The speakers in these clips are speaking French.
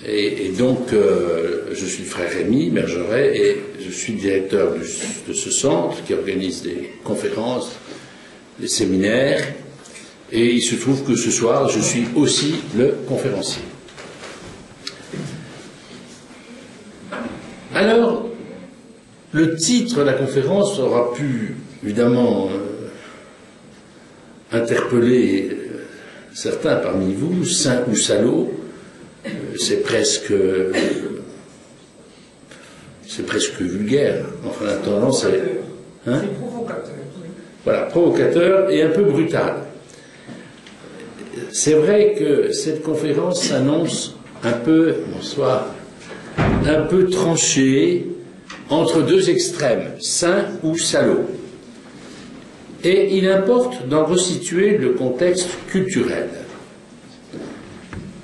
Et donc, je suis le frère Rémy Bergeret et je suis directeur de ce centre qui organise des conférences, des séminaires. Et il se trouve que ce soir, je suis aussi le conférencier. Alors, le titre de la conférence aura pu, évidemment, interpeller certains parmi vous, saint ou salaud. C'est presque vulgaire. Enfin, la tendance est... Hein? C'est provocateur. Oui. Voilà, provocateur et un peu brutal. C'est vrai que cette conférence s'annonce un peu, bonsoir, un peu tranchée entre deux extrêmes, saint ou salaud. Et il importe d'en resituer le contexte culturel.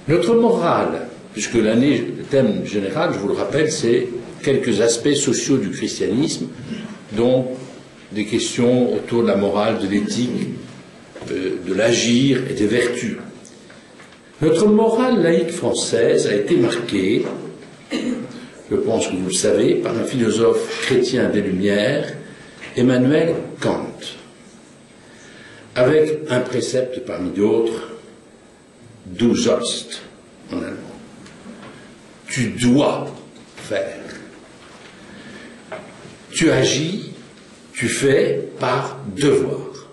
Notre morale, puisque le thème général, je vous le rappelle, c'est quelques aspects sociaux du christianisme, dont des questions autour de la morale, de l'éthique, de l'agir et des vertus. Notre morale laïque française a été marquée, je pense que vous le savez, par un philosophe chrétien des Lumières, Emmanuel Kant, avec un précepte parmi d'autres, du sollst en allemand. Tu dois faire. Tu agis, tu fais par devoir.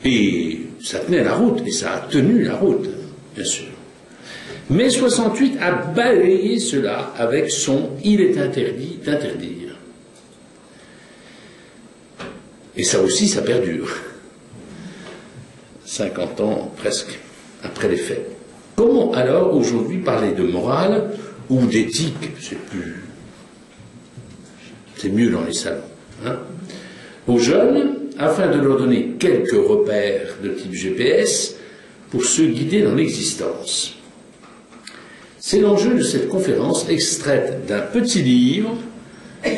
Et ça tenait la route, et ça a tenu la route, bien sûr. Mais 68 a balayé cela avec son « il est interdit d'interdire ». Et ça aussi, ça perdure. 50 ans presque après les faits. Comment alors aujourd'hui parler de morale ou d'éthique? C'est mieux dans les salons. Hein, aux jeunes, afin de leur donner quelques repères de type GPS pour se guider dans l'existence. C'est l'enjeu de cette conférence extraite d'un petit livre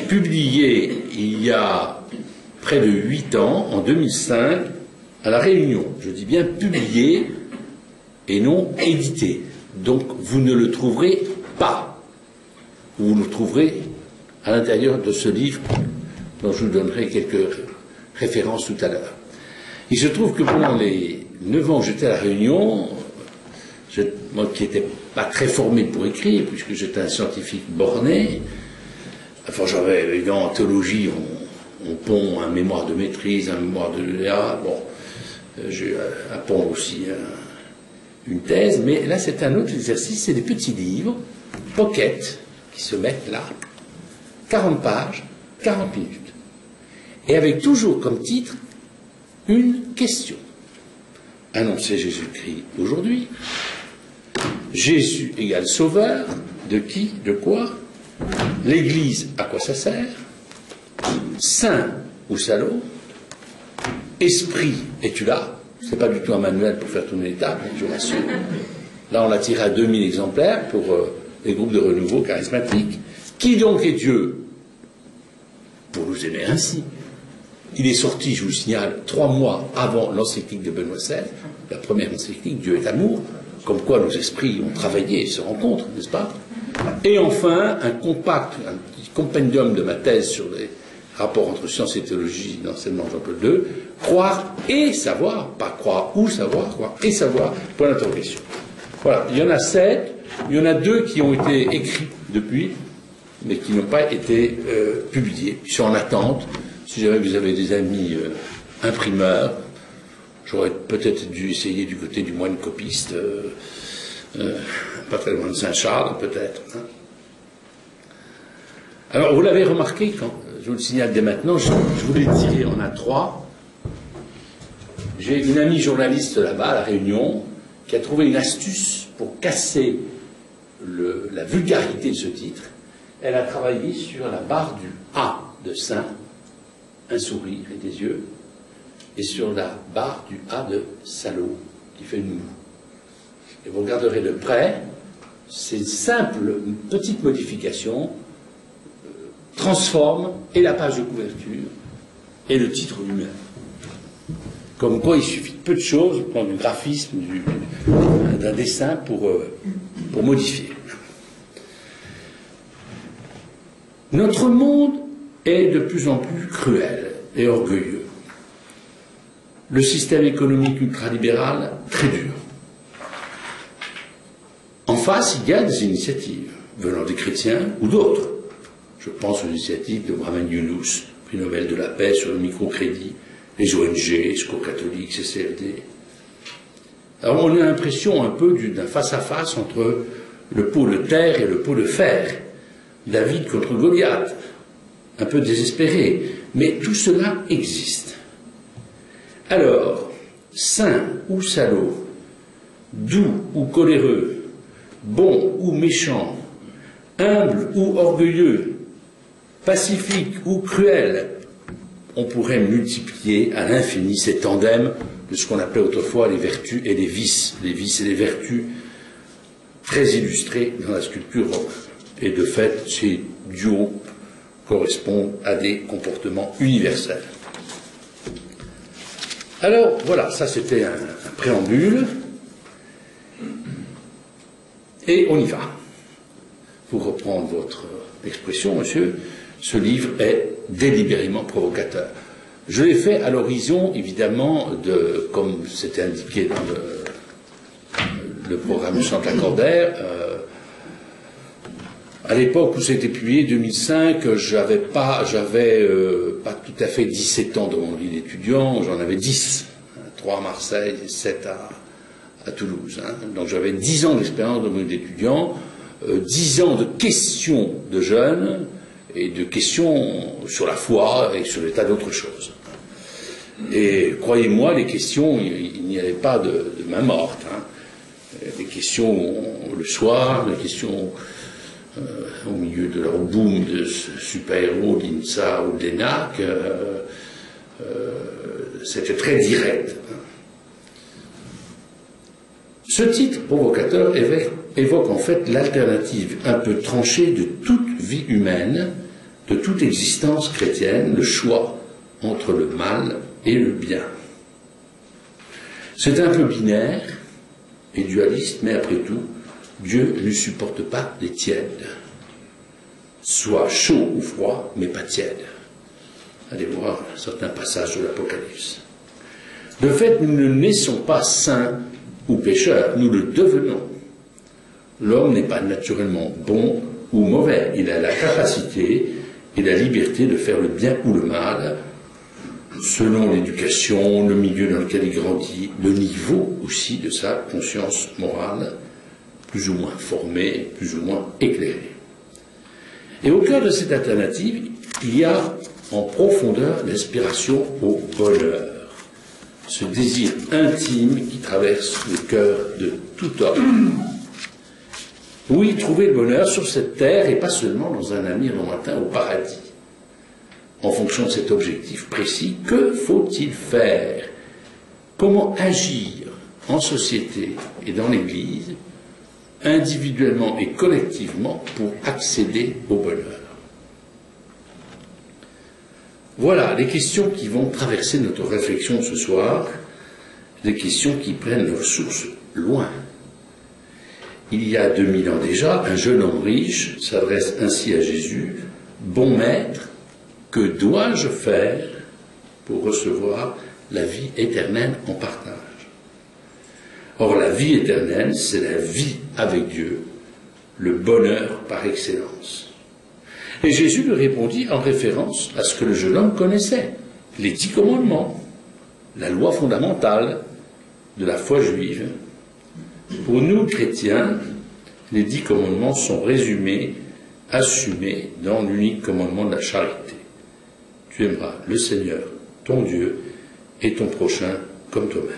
publié il y a près de 8 ans, en 2005, à La Réunion. Je dis bien publié et non édité. Donc vous ne le trouverez pas. Vous le trouverez à l'intérieur de ce livre dont je vous donnerai quelques références tout à l'heure. Il se trouve que pendant les 9 ans que j'étais à La Réunion, moi qui n'étais pas très formé pour écrire, puisque j'étais un scientifique borné, enfin j'avais évidemment en théologie, on pond un mémoire de maîtrise, un mémoire de l'EA, bon, j'ai à pondre aussi une thèse, mais là c'est un autre exercice, c'est des petits livres, pocket, qui se mettent là, 40 pages, 40 minutes. Et avec toujours comme titre une question. Annoncer Jésus-Christ aujourd'hui. Jésus égale sauveur. De qui? De quoi? L'Église, à quoi ça sert? Saint ou salaud? Esprit, es-tu là? C'est pas du tout un manuel pour faire tourner les tables, je vous rassure. Là, on l'a tiré à 2000 exemplaires pour les groupes de renouveau charismatique. Qui donc est Dieu? Pour nous aimer ainsi. Il est sorti, je vous signale, 3 mois avant l'encyclique de Benoît XVI, la première encyclique, Dieu est amour, comme quoi nos esprits ont travaillé et se rencontrent, n'est-ce pas? Et enfin, un compact, un petit compendium de ma thèse sur les rapports entre science et théologie d'enseignement Jean-Paul II, croire et savoir, pas croire ou savoir, croire et savoir, point d'interrogation. Voilà, il y en a 7, il y en a 2 qui ont été écrits depuis, mais qui n'ont pas été publiés, qui sont en attente. Si jamais vous avez des amis imprimeurs, j'aurais peut-être dû essayer du côté du moine copiste, pas très loin de Saint-Charles, peut-être. Hein. Alors, vous l'avez remarqué, quand je vous le signale dès maintenant, je vous l'ai tiré en A3. J'ai une amie journaliste là-bas, à La Réunion, qui a trouvé une astuce pour casser la vulgarité de ce titre. Elle a travaillé sur la barre du A de Saint, un sourire et des yeux, et sur la barre du A de salaud, qui fait une moue. Et vous regarderez de près, ces simples petites modifications transforment et la page de couverture et le titre lui-même. Comme quoi il suffit de peu de choses, prendre du graphisme, d'un dessin pour modifier. Notre monde est de plus en plus cruel et orgueilleux. Le système économique ultralibéral, très dur. En face, il y a des initiatives venant des chrétiens ou d'autres. Je pense aux initiatives de Mohamed Younous, prix Nobel de la paix sur le microcrédit, les ONG, Secours catholique, CCFD. Alors on a l'impression un peu d'un face-à-face entre le pot de terre et le pot de fer. David contre Goliath, un peu désespéré. Mais tout cela existe. Alors, saint ou salaud, doux ou coléreux, bon ou méchant, humble ou orgueilleux, pacifique ou cruel, on pourrait multiplier à l'infini ces tandems de ce qu'on appelait autrefois les vertus et les vices et les vertus très illustrés dans la sculpture romaine. Et de fait, ces duos correspondent à des comportements universels. Alors, voilà, ça c'était un préambule. Et on y va. Pour reprendre votre expression, monsieur, ce livre est délibérément provocateur. Je l'ai fait à l'horizon, évidemment, comme c'était indiqué dans le programme Chante Lacordaire, à l'époque où c'était publié, 2005, j'avais pas tout à fait 17 ans dans mon vie d'étudiant, j'en avais 10, 3 à Marseille et 7 à Toulouse. Donc j'avais 10 ans d'expérience dans mon vie d'étudiant, 10 ans de questions de jeunes et de questions sur la foi et sur des tas d'autres choses. Et croyez-moi, les questions, il n'y avait pas de main morte. Les questions le soir, les questions au milieu de leur boom de super-héros d'INSA ou de l'ENAC, c'était très direct. Ce titre provocateur évoque en fait l'alternative un peu tranchée de toute vie humaine, de toute existence chrétienne, le choix entre le mal et le bien. C'est un peu binaire et dualiste, mais après tout, Dieu ne supporte pas les tièdes. Soit chaud ou froid, mais pas tiède. Allez voir certains passages de l'Apocalypse. De fait, nous ne naissons pas saints ou pécheurs, nous le devenons. L'homme n'est pas naturellement bon ou mauvais. Il a la capacité et la liberté de faire le bien ou le mal, selon l'éducation, le milieu dans lequel il grandit, le niveau aussi de sa conscience morale, plus ou moins formée, plus ou moins éclairée. Et au cœur de cette alternative, il y a en profondeur l'aspiration au bonheur, ce désir intime qui traverse le cœur de tout homme. Oui, trouver le bonheur sur cette terre et pas seulement dans un avenir lointain au paradis. En fonction de cet objectif précis, que faut-il faire? Comment agir en société et dans l'Église, individuellement et collectivement, pour accéder au bonheur? Voilà les questions qui vont traverser notre réflexion ce soir, des questions qui prennent leur source loin. Il y a 2000 ans déjà, un jeune homme riche s'adresse ainsi à Jésus: « Bon maître, que dois-je faire pour recevoir la vie éternelle en partage ?» Or, la vie éternelle, c'est la vie avec Dieu, le bonheur par excellence. Et Jésus lui répondit en référence à ce que le jeune homme connaissait, les 10 commandements, la loi fondamentale de la foi juive. Pour nous, chrétiens, les 10 commandements sont résumés, assumés dans l'unique commandement de la charité. Tu aimeras le Seigneur, ton Dieu, et ton prochain comme toi-même.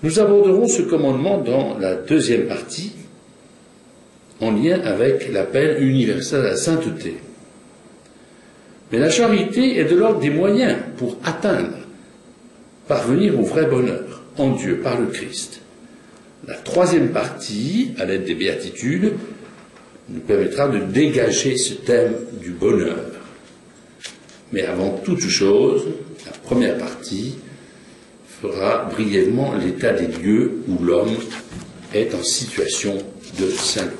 Nous aborderons ce commandement dans la deuxième partie, en lien avec l'appel universel à la sainteté. Mais la charité est de l'ordre des moyens pour atteindre, parvenir au vrai bonheur en Dieu par le Christ. La troisième partie, à l'aide des béatitudes, nous permettra de dégager ce thème du bonheur. Mais avant toute chose, la première partie fera brièvement l'état des lieux où l'homme est en situation de salut.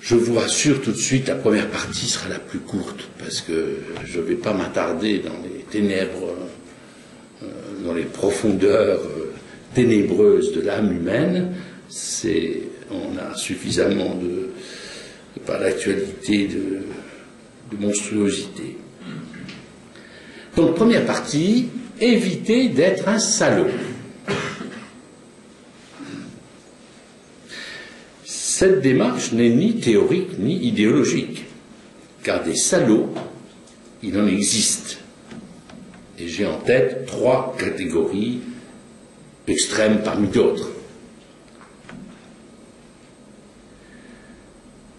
Je vous rassure tout de suite, la première partie sera la plus courte, parce que je ne vais pas m'attarder dans les ténèbres, dans les profondeurs ténébreuses de l'âme humaine. On a suffisamment par l'actualité de monstruosité. Donc, première partie, éviter d'être un salaud. Cette démarche n'est ni théorique ni idéologique, car des salauds, il en existe. Et j'ai en tête 3 catégories extrêmes parmi d'autres.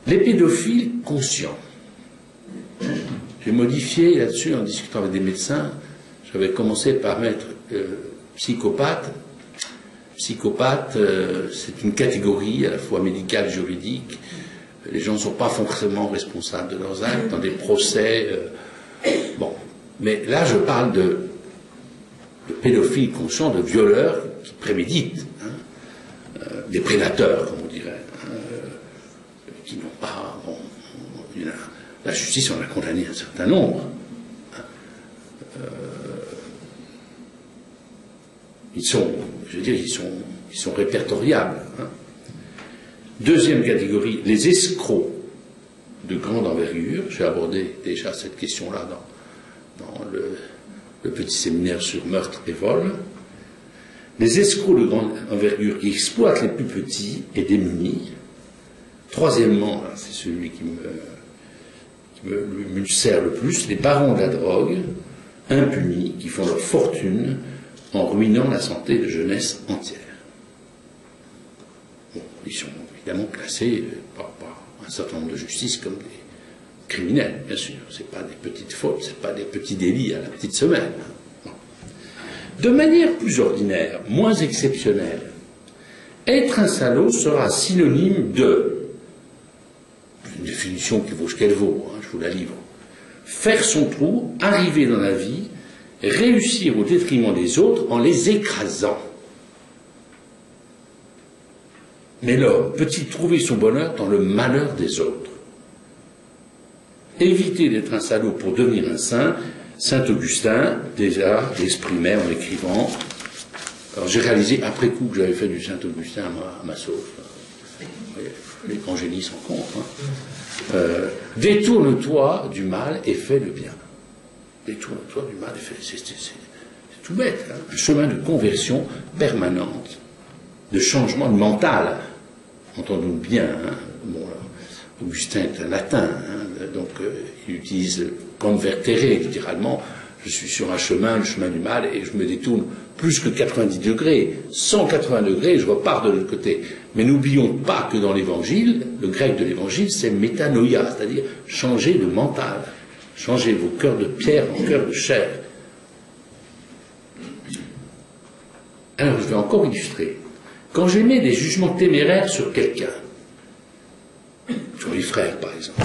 Les pédophiles conscients. J'ai modifié là-dessus en discutant avec des médecins. J'avais commencé par mettre psychopathe. Psychopathe, c'est une catégorie à la fois médicale et juridique. Les gens ne sont pas forcément responsables de leurs actes dans des procès. Bon. Mais là, je parle de pédophiles conscients, de violeurs qui préméditent, des prédateurs, comme on dirait, qui n'ont pas... Bon, la justice en a condamné un certain nombre. Ils sont répertoriables. Deuxième catégorie, les escrocs de grande envergure. J'ai abordé déjà cette question-là dans le petit séminaire sur meurtre et vol. Les escrocs de grande envergure qui exploitent les plus petits et démunis. Troisièmement, c'est celui qui me sert le plus, les barons de la drogue, impunis, qui font leur fortune en ruinant la santé de jeunesse entière. Bon, ils sont évidemment classés par un certain nombre de justices comme des criminels, bien sûr. Ce n'est pas des petites fautes, ce n'est pas des petits délits à la petite semaine. Bon. De manière plus ordinaire, moins exceptionnelle, être un salaud sera synonyme de, une définition qui vaut ce qu'elle vaut, je vous la livre, faire son trou, arriver dans la vie, réussir au détriment des autres en les écrasant. Mais l'homme peut-il trouver son bonheur dans le malheur des autres? Éviter d'être un salaud pour devenir un saint, Saint Augustin, déjà, l'exprimait en écrivant. Alors j'ai réalisé après coup que j'avais fait du Saint Augustin à ma sauce. Les congénies s'en compte. Détourne-toi du mal et fais le bien. Détourne-toi du mal et fais. C'est tout bête. Un chemin de conversion permanente, de changement mental. Entendons bien. Bon, Augustin est un latin, donc il utilise convertere, littéralement. Je suis sur un chemin, le chemin du mal, et je me détourne plus que 90 degrés, 180 degrés, je repars de l'autre côté. Mais n'oublions pas que dans l'évangile, le grec de l'évangile, c'est métanoïa, c'est-à-dire changer de mental, changer vos cœurs de pierre en cœurs de chair. Alors je vais encore illustrer. Quand j'émets des jugements téméraires sur quelqu'un, sur les frères par exemple,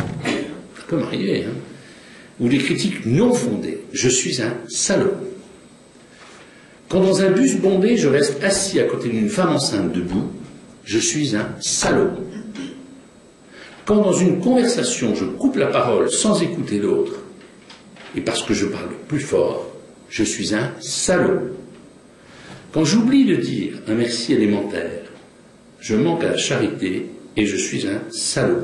ça peut m'arriver, ou des critiques non fondées, je suis un salaud. Quand dans un bus bondé, je reste assis à côté d'une femme enceinte debout, je suis un salaud. Quand dans une conversation, je coupe la parole sans écouter l'autre, et parce que je parle plus fort, je suis un salaud. Quand j'oublie de dire un merci élémentaire, je manque à la charité et je suis un salaud.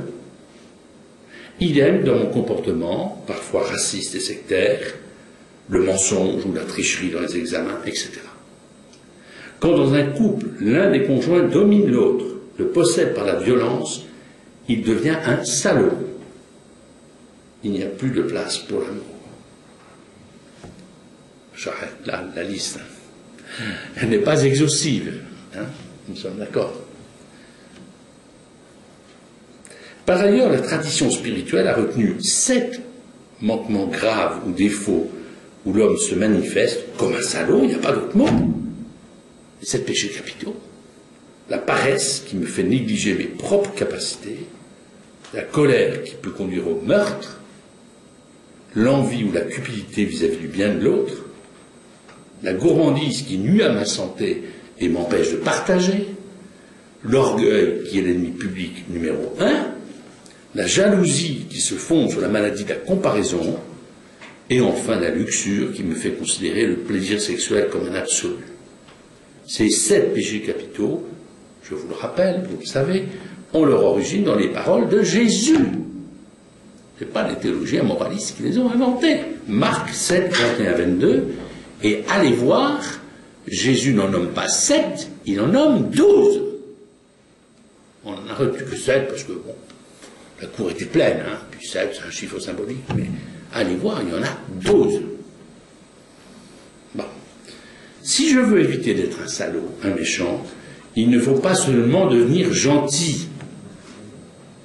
Idem dans mon comportement, parfois raciste et sectaire, le mensonge ou la tricherie dans les examens, etc. Quand dans un couple, l'un des conjoints domine l'autre, le possède par la violence, il devient un salaud. Il n'y a plus de place pour l'amour. J'arrête là la liste. Elle n'est pas exhaustive. Nous sommes d'accord. Par ailleurs, la tradition spirituelle a retenu 7 manquements graves ou défauts où l'homme se manifeste comme un salaud, il n'y a pas d'autre mot. Les 7 péchés capitaux. La paresse qui me fait négliger mes propres capacités, la colère qui peut conduire au meurtre, l'envie ou la cupidité vis-à-vis du bien de l'autre, la gourmandise qui nuit à ma santé et m'empêche de partager, l'orgueil qui est l'ennemi public numéro 1, la jalousie qui se fonde sur la maladie de la comparaison, et enfin la luxure qui me fait considérer le plaisir sexuel comme un absolu. Ces 7 péchés capitaux, je vous le rappelle, vous le savez, ont leur origine dans les paroles de Jésus. Ce n'est pas les théologiens moralistes qui les ont inventés. Marc 7, 21, 22, et allez voir, Jésus n'en nomme pas 7, il en nomme 12. On n'en a retenu que 7 parce que, bon, la cour était pleine, hein, puis 7, c'est un chiffre symbolique, mais allez voir, il y en a 12. Bon. Si je veux éviter d'être un salaud, un méchant, il ne faut pas seulement devenir gentil.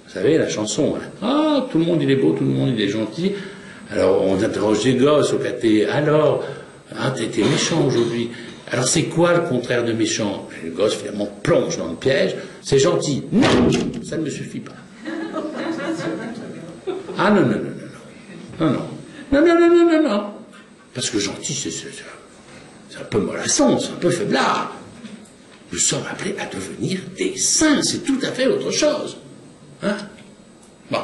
Vous savez, la chanson, hein. Ah, tout le monde il est beau, tout le monde il est gentil. Alors on interroge les gosses au caté, alors, ah, t'es méchant aujourd'hui. Alors c'est quoi le contraire de méchant? Le gosse finalement plonge dans le piège, c'est gentil. Non, ça ne me suffit pas. Ah non, non, non, non, non, non, non, non, non, non, non, non. Parce que gentil, c'est un peu mollasson, c'est un peu faiblard. Nous sommes appelés à devenir des saints, c'est tout à fait autre chose. Hein? Bon.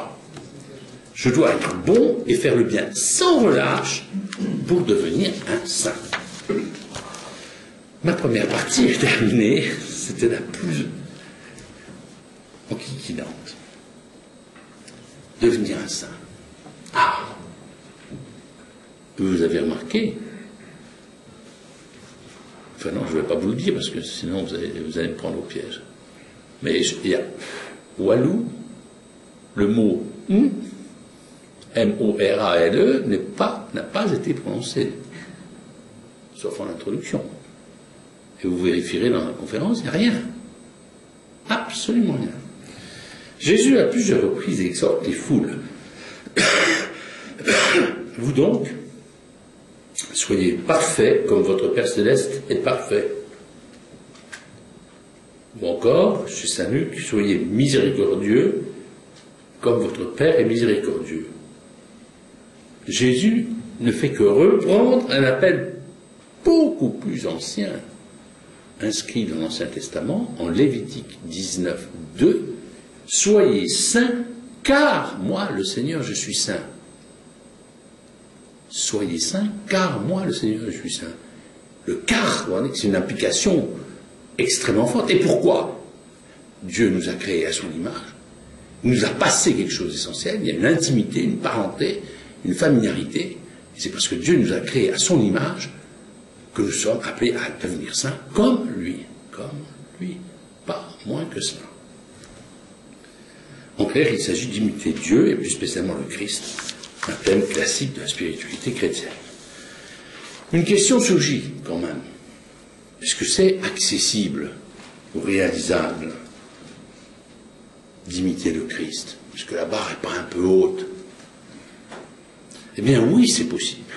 Je dois être bon et faire le bien sans relâche pour devenir un saint. Ma première partie est terminée, c'était la plus enquiquinante. Devenir un saint. Ah! Vous avez remarqué? Enfin non, je ne vais pas vous le dire parce que sinon vous allez me prendre au piège. Mais il y a Walou, le mot M-O-R-A-L-E n'a pas été prononcé, sauf en introduction. Et vous vérifierez dans la conférence, il n'y a rien. Absolument rien. Jésus, à plusieurs reprises, exhorte les foules. Vous donc, soyez parfaits comme votre Père Céleste est parfait. Ou encore, chez Saint Luc, soyez miséricordieux comme votre Père est miséricordieux. Jésus ne fait que reprendre un appel beaucoup plus ancien, inscrit dans l'Ancien Testament, en Lévitique 19, 2, « Soyez saints, car moi, le Seigneur, je suis saint. » Soyez saints, car moi, le Seigneur, je suis saint. Le « car », c'est une implication extrêmement forte. Et pourquoi? Dieu nous a créés à son image, il nous a passé quelque chose d'essentiel, il y a une intimité, une parenté, une familiarité, et c'est parce que Dieu nous a créés à son image que nous sommes appelés à devenir saints comme lui, pas moins que cela. En clair, il s'agit d'imiter Dieu, et plus spécialement le Christ, un thème classique de la spiritualité chrétienne. Une question surgit quand même. Est-ce que c'est accessible ou réalisable d'imiter le Christ? Est-ce que la barre n'est pas un peu haute? Eh bien oui, c'est possible.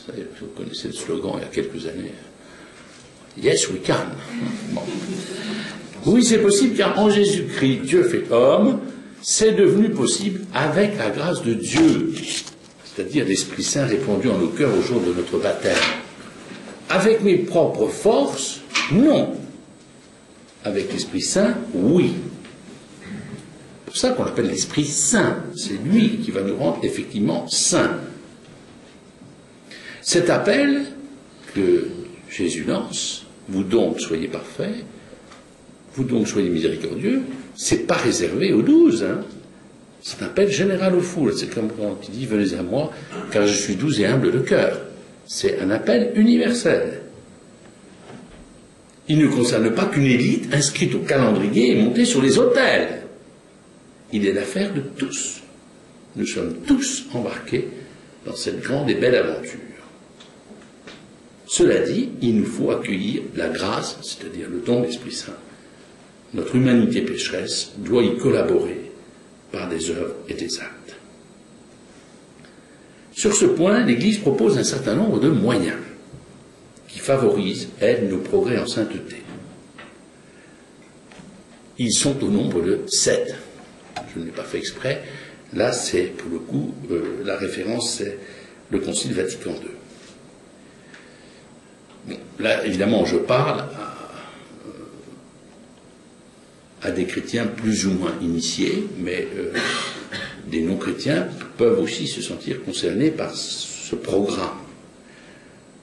Vous connaissez le slogan il y a quelques années. Yes, we can. Bon. Oui, c'est possible car en Jésus-Christ, Dieu fait homme, c'est devenu possible avec la grâce de Dieu, c'est-à-dire l'Esprit Saint répandu en nos cœurs au jour de notre baptême. Avec mes propres forces, non. Avec l'Esprit Saint, oui. C'est pour ça qu'on l'appelle l'Esprit Saint. C'est lui qui va nous rendre effectivement saints. Cet appel que Jésus lance, vous donc soyez parfaits, vous donc soyez miséricordieux, c'est pas réservé aux 12, hein. C'est un appel général aux foules. C'est comme quand il dit venez à moi, car je suis doux et humble de cœur. C'est un appel universel. Il ne concerne pas qu'une élite inscrite au calendrier et montée sur les autels. Il est l'affaire de tous. Nous sommes tous embarqués dans cette grande et belle aventure. Cela dit, il nous faut accueillir la grâce, c'est-à-dire le don de l'Esprit Saint. Notre humanité pécheresse doit y collaborer par des œuvres et des actes. Sur ce point, l'Église propose un certain nombre de moyens qui favorisent, elle, nos progrès en sainteté. Ils sont au nombre de 7. Je ne l'ai pas fait exprès. Là, c'est, pour le coup, la référence, c'est le Concile Vatican II. Bon, là, évidemment, je parle à des chrétiens plus ou moins initiés, mais des non-chrétiens peuvent aussi se sentir concernés par ce programme.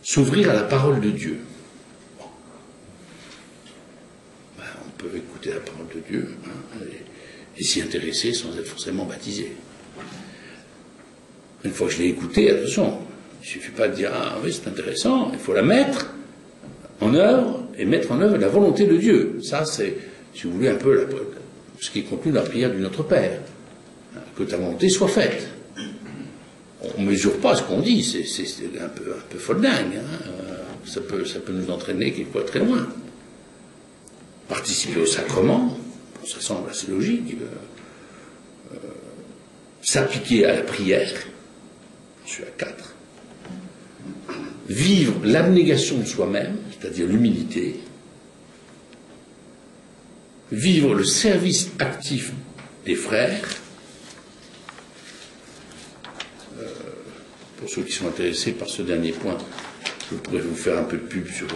S'ouvrir à la parole de Dieu. Bon. Ben, on peut écouter la parole de Dieu et s'y intéresser sans être forcément baptisé. Une fois que je l'ai écouté, attention, il ne suffit pas de dire « Ah oui, c'est intéressant », il faut la mettre en œuvre et mettre en œuvre la volonté de Dieu. Ça, c'est, si vous voulez, un peu ce qui est contenu dans la prière du Notre Père. Que ta volonté soit faite. On ne mesure pas ce qu'on dit, c'est un peu folle dingue. Hein. Ça peut nous entraîner quelquefois très loin. Participer au sacrement, bon, ça semble assez logique. S'appliquer à la prière, je suis à 4. Vivre l'abnégation de soi-même, c'est-à-dire l'humilité. Vivre le service actif des frères. Pour ceux qui sont intéressés par ce dernier point, je pourrais vous faire un peu de pub sur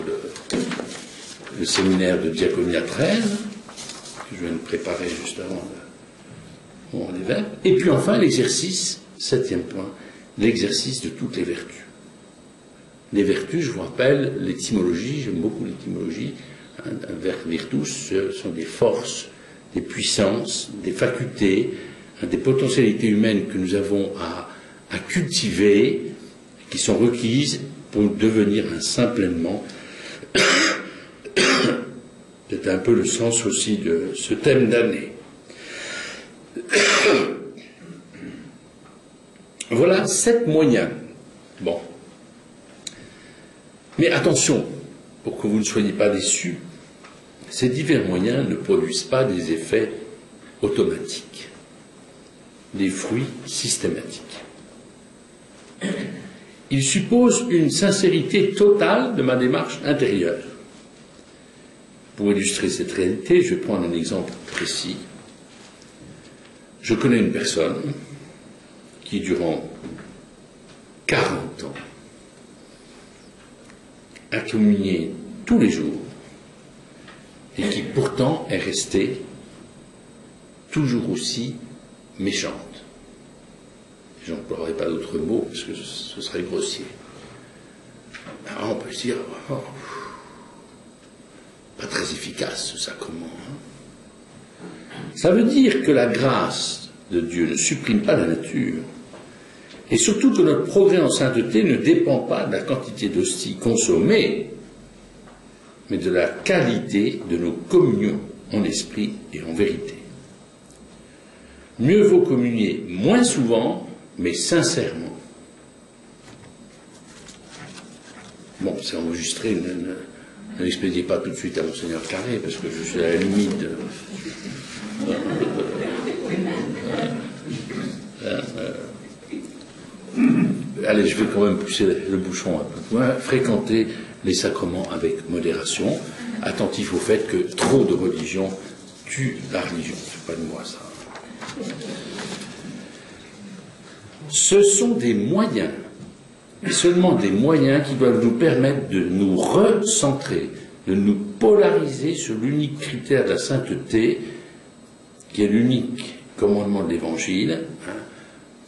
le séminaire de Diaconia 13, que je viens de préparer juste avant l'évêque. Et puis enfin, l'exercice, 7e point, l'exercice de toutes les vertus. Les vertus, je vous rappelle, l'étymologie, j'aime beaucoup l'étymologie, hein, virtus, ce sont des forces, des puissances, des facultés, hein, des potentialités humaines que nous avons à cultiver, qui sont requises pour devenir un saint pleinement. C'est un peu le sens aussi de ce thème d'année. Voilà 7 moyens. Bon. Mais attention, pour que vous ne soyez pas déçus, ces divers moyens ne produisent pas des effets automatiques, des fruits systématiques. Il suppose une sincérité totale de ma démarche intérieure. Pour illustrer cette réalité, je vais prendre un exemple précis. Je connais une personne qui, durant 40 ans, a communié tous les jours et qui pourtant est restée toujours aussi méchante. Je n'emploierai pas d'autres mots parce que ce serait grossier. Alors on peut se dire, oh, pas très efficace ce sacrement. Hein. Ça veut dire que la grâce de Dieu ne supprime pas la nature, et surtout que notre progrès en sainteté ne dépend pas de la quantité d'hosties consommées, mais de la qualité de nos communions en esprit et en vérité. Mieux vaut communier moins souvent, mais sincèrement. Bon, c'est enregistré, ne l'expédiez pas tout de suite à Monseigneur Carré, parce que je suis à la limite. Allez, je vais quand même pousser le bouchon un peu plus loin. Fréquenter les sacrements avec modération, attentif au fait que trop de religion tue la religion. C'est pas de moi ça. Ce sont des moyens, et seulement des moyens qui doivent nous permettre de nous recentrer, de nous polariser sur l'unique critère de la sainteté, qui est l'unique commandement de l'Évangile, hein,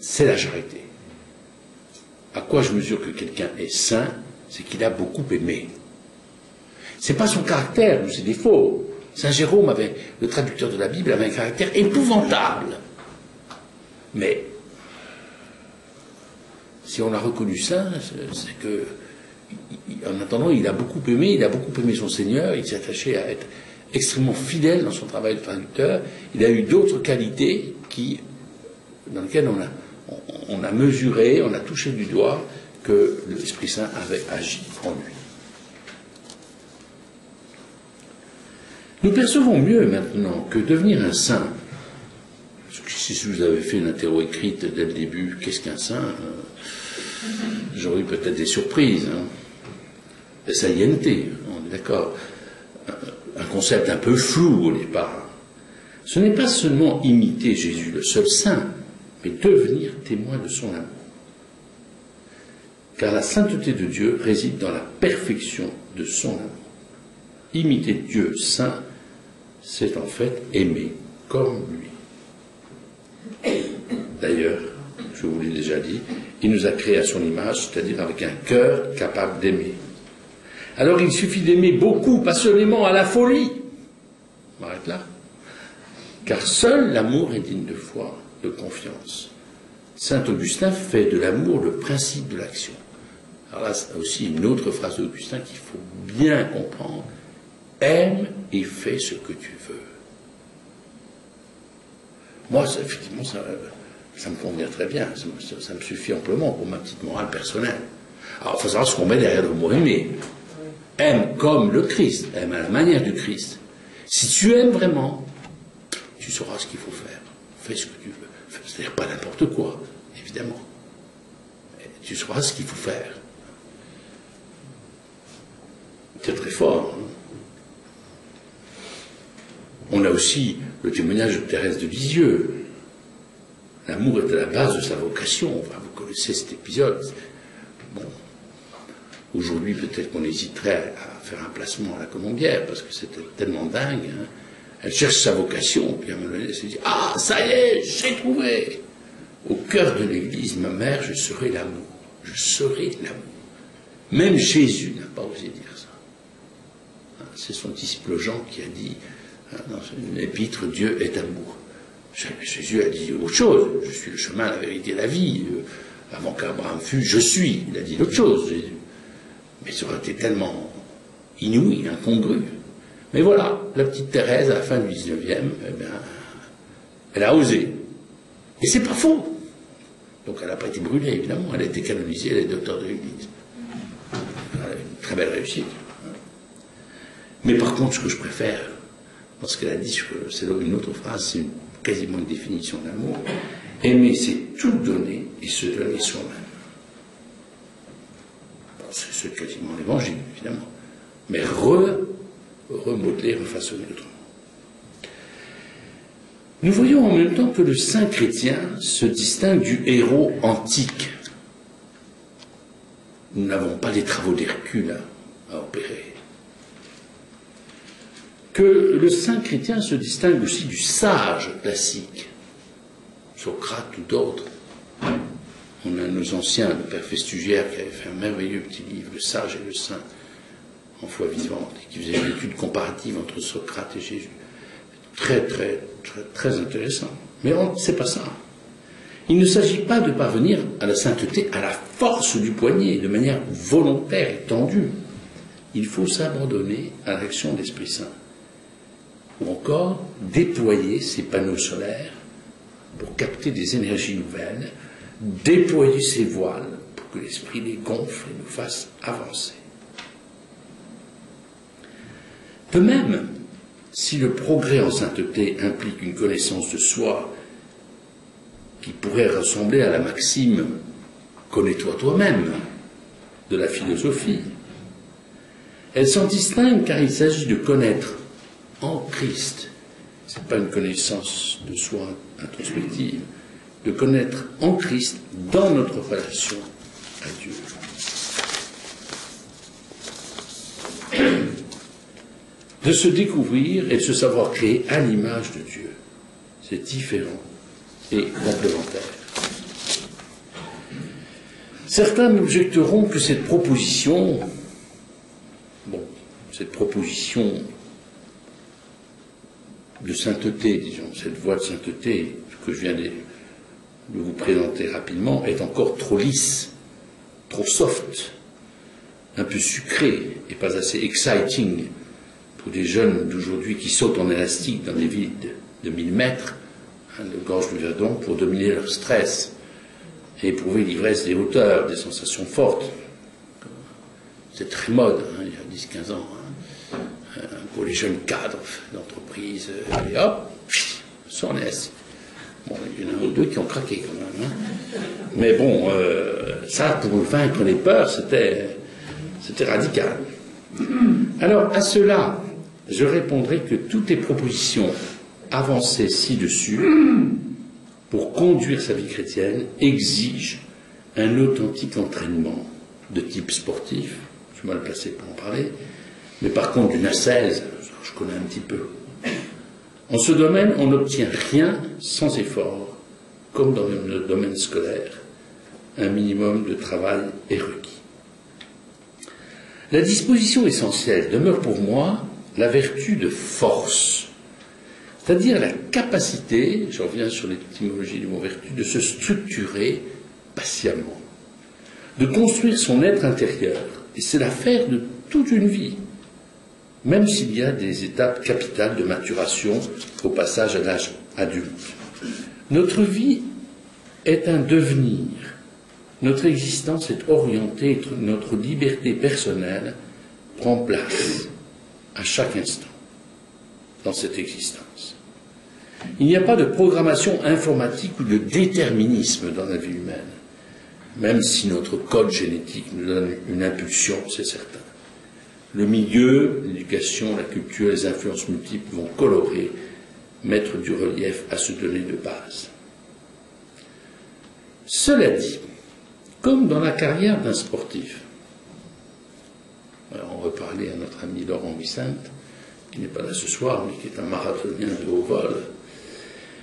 c'est la charité. À quoi je mesure que quelqu'un est saint, c'est qu'il a beaucoup aimé. C'est pas son caractère ou ses défauts. Saint Jérôme avait, le traducteur de la Bible, avait un caractère épouvantable. Mais si on l'a reconnu saint, c'est que, en attendant, il a beaucoup aimé son Seigneur, il s'est attaché à être extrêmement fidèle dans son travail de traducteur. Il a eu d'autres qualités dans lesquelles on a mesuré, on a touché du doigt que l'Esprit Saint avait agi en lui. Nous percevons mieux maintenant que devenir un saint. Si vous avez fait une interro écrite dès le début, qu'est-ce qu'un saint? J'aurais eu peut-être des surprises. Hein. Saliente, on est d'accord. Un concept un peu flou au départ. Ce n'est pas seulement imiter Jésus, le seul saint, mais devenir témoin de son amour. Car la sainteté de Dieu réside dans la perfection de son amour. Imiter Dieu saint, c'est en fait aimer comme lui. D'ailleurs, je vous l'ai déjà dit, il nous a créés à son image, c'est-à-dire avec un cœur capable d'aimer. Alors il suffit d'aimer beaucoup, passionnément, à la folie. On arrête là. Car seul l'amour est digne de foi, de confiance. Saint Augustin fait de l'amour le principe de l'action. Alors là, c'est aussi une autre phrase d'Augustin qu'il faut bien comprendre. Aime et fais ce que tu veux. Moi, effectivement, ça me convient très bien. Ça me suffit amplement pour ma petite morale personnelle. Alors, il faut savoir ce qu'on met derrière le mot aimer. Aime comme le Christ, aime à la manière du Christ. Si tu aimes vraiment, tu sauras ce qu'il faut faire. Fais ce que tu veux. C'est-à-dire pas n'importe quoi, évidemment. Mais tu sauras ce qu'il faut faire. C'est très fort. Hein. On a aussi le témoignage de Thérèse de Lisieux. L'amour est à la base de sa vocation. Enfin, vous connaissez cet épisode. Bon. Aujourd'hui, peut-être qu'on hésiterait à faire un placement à la Colombière, parce que c'était tellement dingue. Hein. Elle cherche sa vocation, puis à un moment donné, elle se dit « Ah, ça y est, j'ai trouvé !» Au cœur de l'Église, ma mère, je serai l'amour. Je serai l'amour. Même Jésus n'a pas osé dire ça. C'est son disciple Jean qui a dit, dans une épître, Dieu est amour. Jésus a dit autre chose. Je suis le chemin, la vérité et la vie. Avant qu'Abraham fût, je suis. Il a dit autre chose, Jésus. Mais ça aurait été tellement inouï, incongru. Mais voilà, la petite Thérèse, à la fin du 19e, eh bien, elle a osé. Et c'est pas faux. Donc elle n'a pas été brûlée, évidemment. Elle a été canonisée, elle est docteur de l'Église. Elle a une très belle réussite. Mais par contre, ce que je préfère, parce qu'elle a dit, c'est une autre phrase, c'est quasiment une définition d'amour, aimer, c'est tout donner et se donner soi-même. C'est quasiment l'évangile, évidemment. Mais remodeler, refaçonner autrement. Nous voyons en même temps que le saint chrétien se distingue du héros antique. Nous n'avons pas les travaux d'Hercule à opérer. Que le saint chrétien se distingue aussi du sage classique, Socrate ou d'autres. On a nos anciens, le père Festugière, qui avait fait un merveilleux petit livre, Le sage et le saint, en foi vivante, et qui faisait une étude comparative entre Socrate et Jésus. Très, très, très, très intéressant. Mais c'est pas ça. Il ne s'agit pas de parvenir à la sainteté à la force du poignet, de manière volontaire et tendue. Il faut s'abandonner à l'action de l'Esprit Saint. Ou encore, déployer ses panneaux solaires pour capter des énergies nouvelles, déployer ses voiles pour que l'Esprit les gonfle et nous fasse avancer. De même, si le progrès en sainteté implique une connaissance de soi qui pourrait ressembler à la maxime « connais-toi toi-même » de la philosophie, elle s'en distingue car il s'agit de connaître en Christ, ce n'est pas une connaissance de soi introspective, de connaître en Christ dans notre relation à Dieu. De se découvrir et de se savoir créer à l'image de Dieu. C'est différent et complémentaire. Certains m'objecteront que cette proposition, de sainteté, disons, cette voie de sainteté que je viens de vous présenter rapidement, est encore trop lisse, trop soft, un peu sucrée et pas assez exciting pour des jeunes d'aujourd'hui qui sautent en élastique dans des villes de 1000 mètres, de gorge du Verdon, pour dominer leur stress et éprouver l'ivresse des hauteurs, des sensations fortes. C'est très mode, il y a 10-15 ans, pour les jeunes cadres d'entreprise, et hop, s'en est. Bon, il y en a un ou deux qui ont craqué quand même. Mais bon, ça, pour vaincre les peurs, c'était radical. Alors, à cela, je répondrai que toutes les propositions avancées ci-dessus, pour conduire sa vie chrétienne, exigent un authentique entraînement de type sportif. Je suis mal placé pour en parler, mais par contre, d'une ascèse, je connais un petit peu. En ce domaine, on n'obtient rien sans effort, comme dans le domaine scolaire. Un minimum de travail est requis. La disposition essentielle demeure pour moi la vertu de force, c'est-à-dire la capacité, je reviens sur l'étymologie du mot vertu, de se structurer patiemment, de construire son être intérieur. Et c'est l'affaire de toute une vie, même s'il y a des étapes capitales de maturation au passage à l'âge adulte. Notre vie est un devenir. Notre existence est orientée, notre liberté personnelle prend place à chaque instant dans cette existence. Il n'y a pas de programmation informatique ou de déterminisme dans la vie humaine, même si notre code génétique nous donne une impulsion, c'est certain. Le milieu, l'éducation, la culture, les influences multiples vont colorer, mettre du relief à ce donné de base. Cela dit, comme dans la carrière d'un sportif, alors on va parler à notre ami Laurent Vicente, qui n'est pas là ce soir, mais qui est un marathonien de haut vol,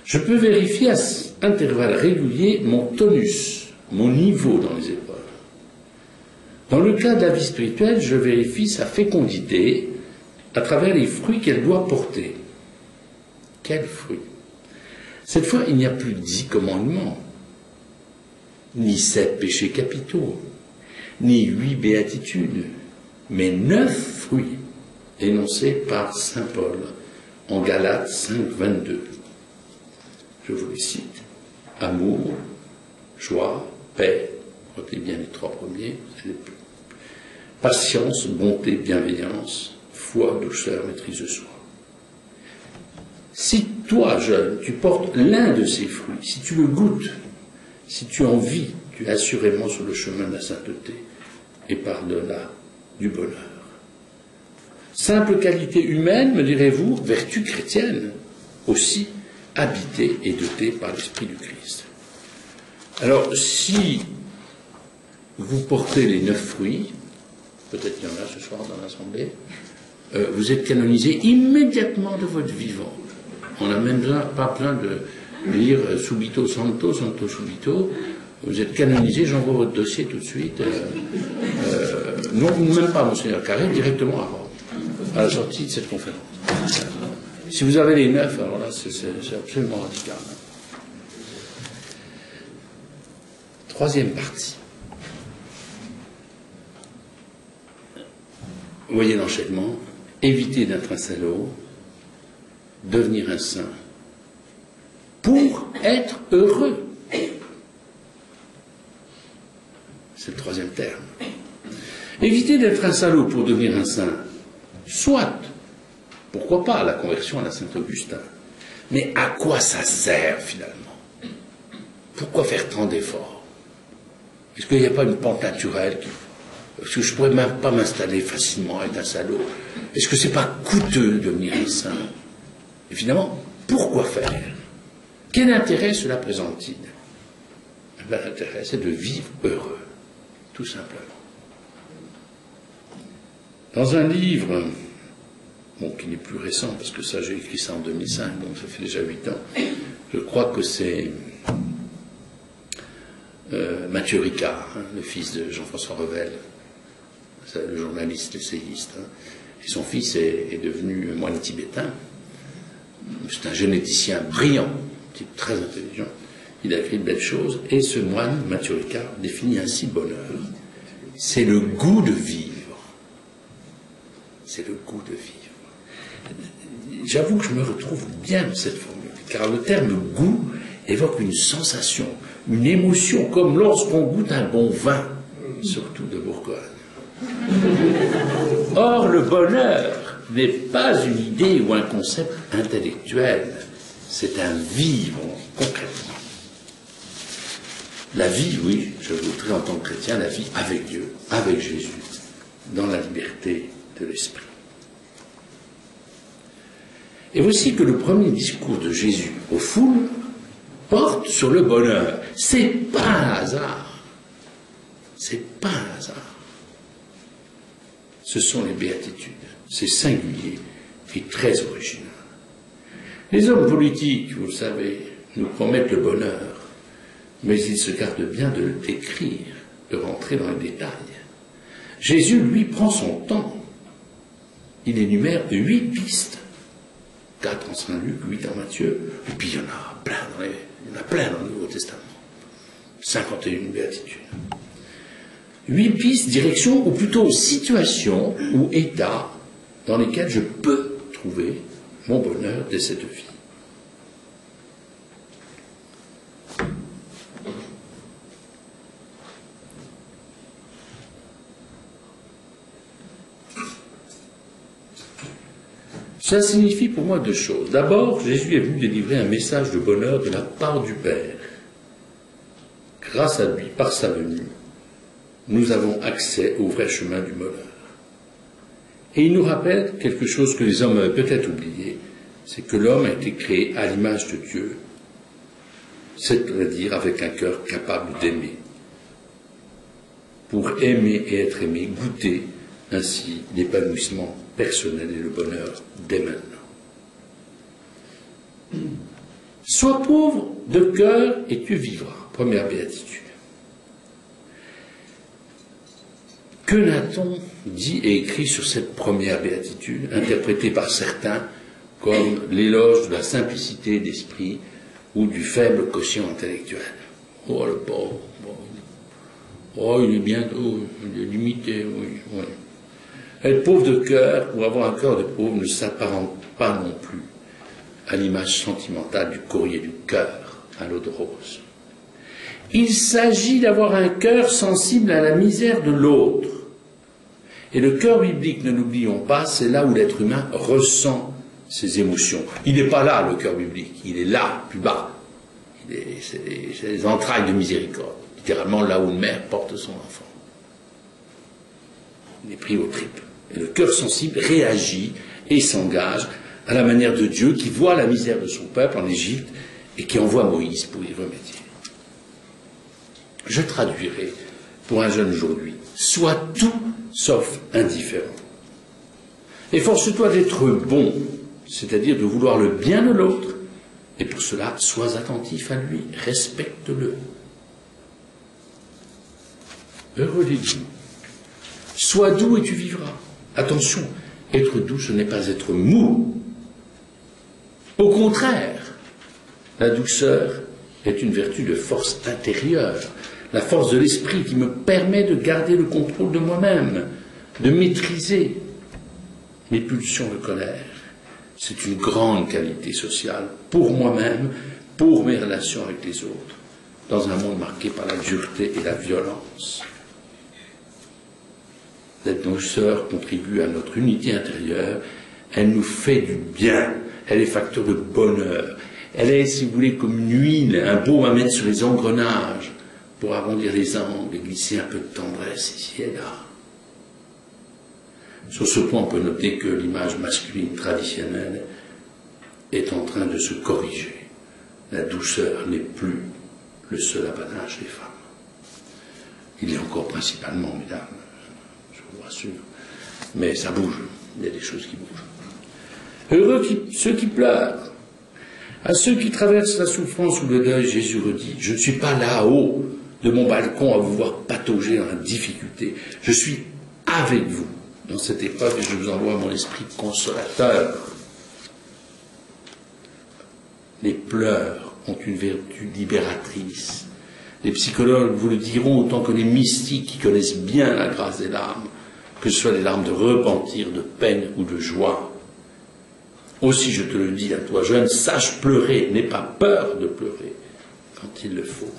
je peux vérifier à intervalles réguliers mon tonus, mon niveau dans les épaules. Dans le cas de la vie spirituelle, je vérifie sa fécondité à travers les fruits qu'elle doit porter. Quels fruits? Cette fois, il n'y a plus 10 commandements, ni 7 péchés capitaux, ni 8 béatitudes, mais 9 fruits énoncés par saint Paul en Galates 5, 22. Je vous les cite. Amour, joie, paix, retenez bien les 3 premiers, patience, bonté, bienveillance, foi, douceur, maîtrise de soi. Si toi, jeune, tu portes l'un de ces fruits, si tu le goûtes, si tu en vis, tu es assurément sur le chemin de la sainteté et par-delà du bonheur. Simple qualité humaine, me direz-vous, vertu chrétienne, aussi habitée et dotée par l'Esprit du Christ. Alors, si vous portez les 9 fruits, peut-être qu'il y en a ce soir dans l'Assemblée, vous êtes canonisé immédiatement de votre vivant. On n'a même pas besoin de lire subito santo, santo subito. Vous êtes canonisé, j'envoie votre dossier tout de suite. Non, même pas, Monseigneur Carré, directement à Rome, à la sortie de cette conférence. Si vous avez les 9, alors là, c'est absolument radical. Troisième partie. Vous voyez l'enchaînement. Éviter d'être un salaud, devenir un saint, pour être heureux. C'est le troisième terme. Éviter d'être un salaud pour devenir un saint, soit, pourquoi pas, la conversion à la Saint-Augustin. Mais à quoi ça sert finalement? Pourquoi faire tant d'efforts? Est-ce qu'il n'y a pas une pente naturelle Est-ce que je ne pourrais même pas m'installer facilement avec un salaud? Est-ce que ce n'est pas coûteux de devenir un saint? Évidemment, pourquoi faire? Quel intérêt cela présente-t-il? L'intérêt, c'est de vivre heureux, tout simplement. Dans un livre, qui n'est plus récent, parce que ça, j'ai écrit ça en 2005, donc ça fait déjà 8 ans, je crois que c'est Mathieu Ricard, le fils de Jean-François Revel, le journaliste, l'essayiste, et son fils est devenu moine tibétain. C'est un généticien brillant, un type très intelligent. Il a écrit de belles choses, et ce moine, Mathieu Ricard, définit ainsi le bonheur. C'est le goût de vivre. C'est le goût de vivre. J'avoue que je me retrouve bien dans cette formule, car le terme goût évoque une sensation, une émotion, comme lorsqu'on goûte un bon vin, surtout de Bourgogne. Or, le bonheur n'est pas une idée ou un concept intellectuel, c'est un vivre concrètement. La vie, oui, je voudrais en tant que chrétien, la vie avec Dieu, avec Jésus, dans la liberté de l'esprit. Et voici que le premier discours de Jésus aux foules porte sur le bonheur. C'est pas un hasard. C'est pas un hasard. Ce sont les béatitudes. C'est singulier et très original. Les hommes politiques, vous le savez, nous promettent le bonheur, mais ils se gardent bien de le décrire, de rentrer dans les détails. Jésus, lui, prend son temps. Il énumère 8 pistes. 4 en Saint-Luc, 8 en Matthieu, et puis il y en a plein dans le Nouveau Testament. 51 béatitudes. 8 pistes, directions, ou plutôt situations ou états dans lesquels je peux trouver mon bonheur de cette vie. Ça signifie pour moi 2 choses. D'abord, Jésus est venu délivrer un message de bonheur de la part du Père. Grâce à lui, par sa venue, nous avons accès au vrai chemin du bonheur. Et il nous rappelle quelque chose que les hommes avaient peut-être oublié, c'est que l'homme a été créé à l'image de Dieu, c'est-à-dire avec un cœur capable d'aimer. Pour aimer et être aimé, goûter ainsi l'épanouissement personnel et le bonheur dès maintenant. Sois pauvre de cœur et tu vivras. Première béatitude. Que n'a-t-on dit et écrit sur cette première béatitude, interprétée par certains comme l'éloge de la simplicité d'esprit ou du faible quotient intellectuel? Oh, le pauvre, oh, il est bientôt, il est limité, oui. Être pauvre de cœur ou avoir un cœur de pauvre ne s'apparente pas non plus à l'image sentimentale du courrier du cœur à l'eau de rose. Il s'agit d'avoir un cœur sensible à la misère de l'autre. Et le cœur biblique, ne l'oublions pas, c'est là où l'être humain ressent ses émotions. Il n'est pas là, le cœur biblique, il est là, plus bas. C'est les entrailles de miséricorde, littéralement là où une mère porte son enfant. Il est pris aux tripes. Et le cœur sensible réagit et s'engage à la manière de Dieu qui voit la misère de son peuple en Égypte et qui envoie Moïse pour y remédier. Je traduirai pour un jeune aujourd'hui. Sois tout sauf indifférent. Efforce-toi d'être bon, c'est-à-dire de vouloir le bien de l'autre, et pour cela, sois attentif à lui, respecte-le. Heureux les doux. Sois doux et tu vivras. Attention, être doux, ce n'est pas être mou. Au contraire, la douceur est une vertu de force intérieure, la force de l'esprit qui me permet de garder le contrôle de moi-même, de maîtriser mes pulsions de colère. C'est une grande qualité sociale pour moi-même, pour mes relations avec les autres, dans un monde marqué par la dureté et la violence. La douceur contribue à notre unité intérieure, elle nous fait du bien, elle est facteur de bonheur, elle est, si vous voulez, comme une huile, un baume à mettre sur les engrenages, pour arrondir les angles et glisser un peu de tendresse ici et là. Sur ce point, on peut noter que l'image masculine traditionnelle est en train de se corriger. La douceur n'est plus le seul apanage des femmes. Il est encore principalement, mesdames, je vous rassure, mais ça bouge, il y a des choses qui bougent. Heureux ceux qui pleurent. À ceux qui traversent la souffrance ou le deuil, Jésus redit, je ne suis pas là-haut de mon balcon à vous voir patauger dans la difficulté. Je suis avec vous dans cette épreuve et je vous envoie mon esprit consolateur. Les pleurs ont une vertu libératrice. Les psychologues vous le diront autant que les mystiques qui connaissent bien la grâce des larmes, que ce soit les larmes de repentir, de peine ou de joie. Aussi, je te le dis à toi, jeune, sache pleurer, n'aie pas peur de pleurer quand il le faut.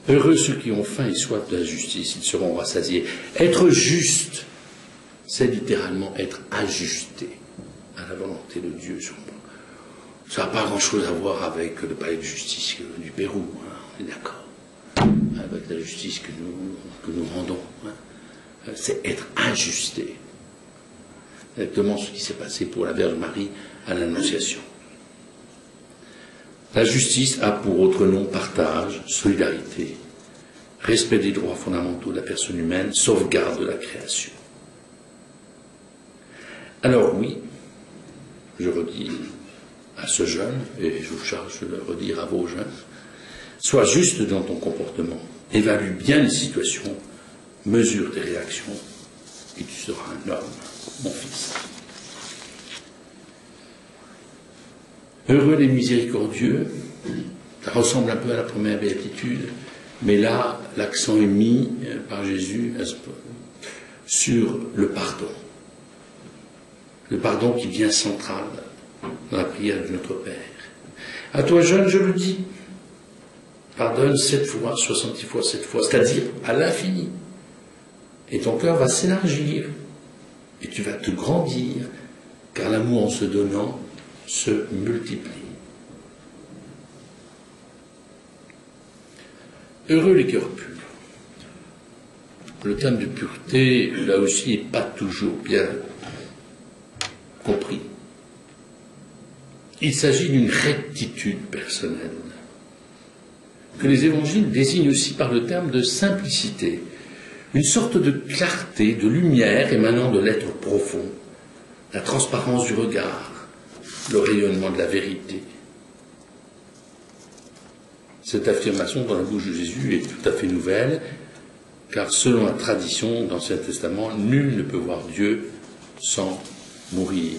Heureux ceux qui ont faim et soif de la justice, ils seront rassasiés. Être juste, c'est littéralement être ajusté à la volonté de Dieu sur moi. Ça n'a pas grand-chose à voir avec le palais de justice du Pérou, hein, on est d'accord, avec la justice que nous rendons. Hein. C'est être ajusté. Exactement ce qui s'est passé pour la Vierge Marie à l'Annonciation. La justice a pour autre nom partage, solidarité, respect des droits fondamentaux de la personne humaine, sauvegarde de la création. Alors oui, je redis à ce jeune, et je vous charge de le redire à vos jeunes, sois juste dans ton comportement, évalue bien les situations, mesure tes réactions, et tu seras un homme, mon fils. Heureux les miséricordieux, ça ressemble un peu à la première béatitude, mais là, l'accent est mis par Jésus sur le pardon. Le pardon qui devient central dans la prière de notre Père. À toi, jeune, je le dis, pardonne 7 fois, 70 fois, 7 fois, c'est-à-dire à l'infini. Et ton cœur va s'élargir, et tu vas te grandir, car l'amour en se donnant se multiplie. Heureux les cœurs purs. Le terme de pureté, là aussi, n'est pas toujours bien compris. Il s'agit d'une rectitude personnelle, que les évangiles désignent aussi par le terme de simplicité, une sorte de clarté, de lumière émanant de l'être profond, la transparence du regard, le rayonnement de la vérité. Cette affirmation dans la bouche de Jésus est tout à fait nouvelle, car selon la tradition dans l'Ancien Testament, nul ne peut voir Dieu sans mourir.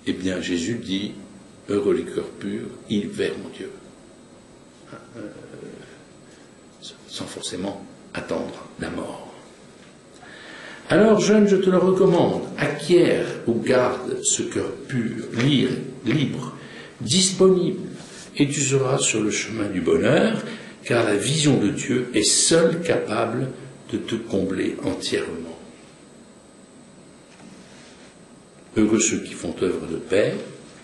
Eh bien, Jésus dit, heureux les cœurs purs, ils verront Dieu. Sans forcément attendre la mort. Alors, jeune, je te le recommande, acquiert ou garde ce cœur pur, libre, disponible, et tu seras sur le chemin du bonheur, car la vision de Dieu est seule capable de te combler entièrement. Heureux ceux qui font œuvre de paix.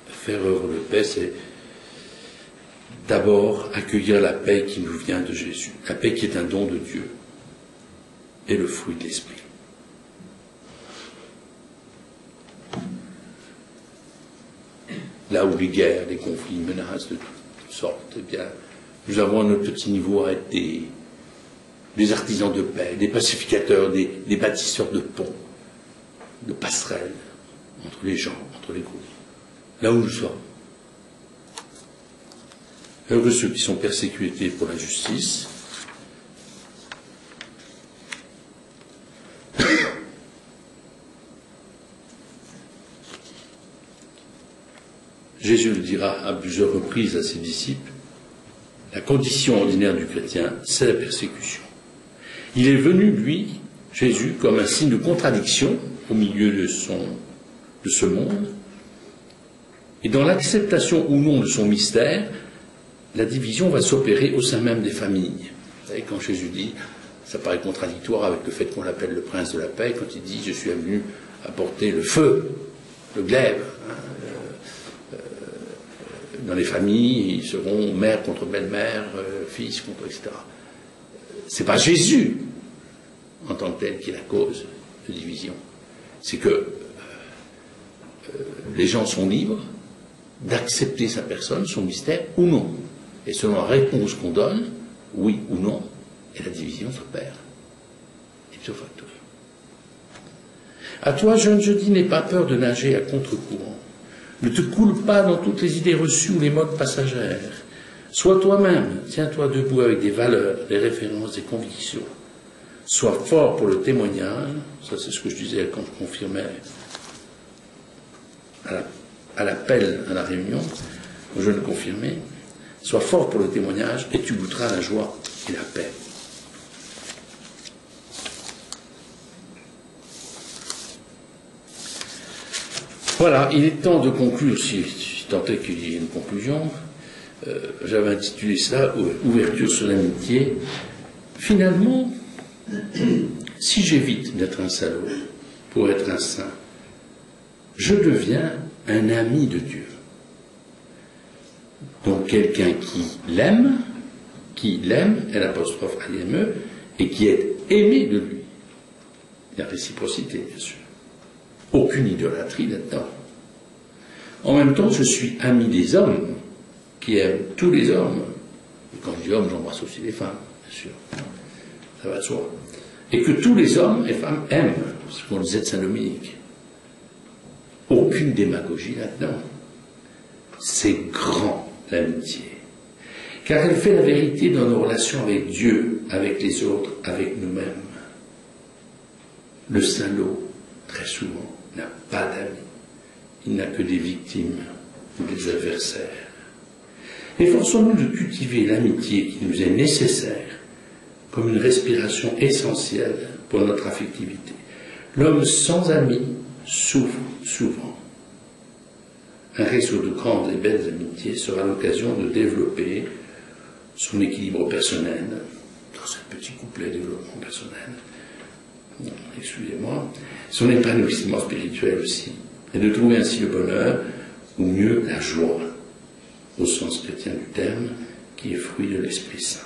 Faire œuvre de paix, c'est d'abord accueillir la paix qui nous vient de Jésus, la paix qui est un don de Dieu et le fruit de l'Esprit. Là où les guerres, les conflits menacent de toutes sortes, eh bien, nous avons à notre petit niveau à être des artisans de paix, des pacificateurs, des bâtisseurs de ponts, de passerelles entre les gens, entre les groupes. Là où nous sommes. Heureux ceux qui sont persécutés pour la justice. Jésus le dira à plusieurs reprises à ses disciples, la condition ordinaire du chrétien, c'est la persécution. Il est venu, lui, Jésus, comme un signe de contradiction au milieu de ce monde, et dans l'acceptation ou non de son mystère, la division va s'opérer au sein même des familles. Vous savez, quand Jésus dit, ça paraît contradictoire avec le fait qu'on l'appelle le prince de la paix, quand il dit, je suis venu apporter le feu, le glaive, dans les familles, ils seront mère contre belle-mère, fils contre, etc. C'est pas Jésus, en tant que tel, qui est la cause de division. C'est que les gens sont libres d'accepter sa personne, son mystère, ou non. Et selon la réponse qu'on donne, oui ou non, et la division s'opère. Ipso facto. À toi, jeune, je dis, n'aie pas peur de nager à contre-courant. Ne te coule pas dans toutes les idées reçues ou les modes passagères. Sois toi-même, tiens-toi debout avec des valeurs, des références, des convictions. Sois fort pour le témoignage, ça c'est ce que je disais quand je confirmais à l'appel à la réunion, aux jeunes confirmés. Sois fort pour le témoignage et tu goûteras la joie et la paix. Voilà, il est temps de conclure, si tant est qu'il y ait une conclusion. J'avais intitulé ça « Ouverture sur l'amitié ». Finalement, si j'évite d'être un salaud pour être un saint, je deviens un ami de Dieu. Donc quelqu'un qui l'aime, l'apostrophe A-I-M-E, et qui est aimé de lui. La réciprocité, bien sûr. Aucune idolâtrie là-dedans. En même temps, je suis ami des hommes qui aiment tous les hommes. Et quand je dis hommes, j'embrasse aussi les femmes, bien sûr. Ça va de soi. Et que tous les hommes et femmes aiment, ce qu'on disait de Saint Dominique. aucune démagogie là-dedans. C'est grand, l'amitié. Car elle fait la vérité dans nos relations avec Dieu, avec les autres, avec nous-mêmes. Le salaud, très souvent, n'a pas d'amis. Il n'a que des victimes ou des adversaires. Efforçons-nous de cultiver l'amitié qui nous est nécessaire comme une respiration essentielle pour notre affectivité. L'homme sans amis souffre souvent. Un réseau de grandes et belles amitiés sera l'occasion de développer son équilibre personnel, dans un petit couplet développement personnel, excusez-moi, son épanouissement spirituel aussi, et de trouver ainsi le bonheur, ou mieux la joie, au sens chrétien du terme, qui est fruit de l'Esprit Saint.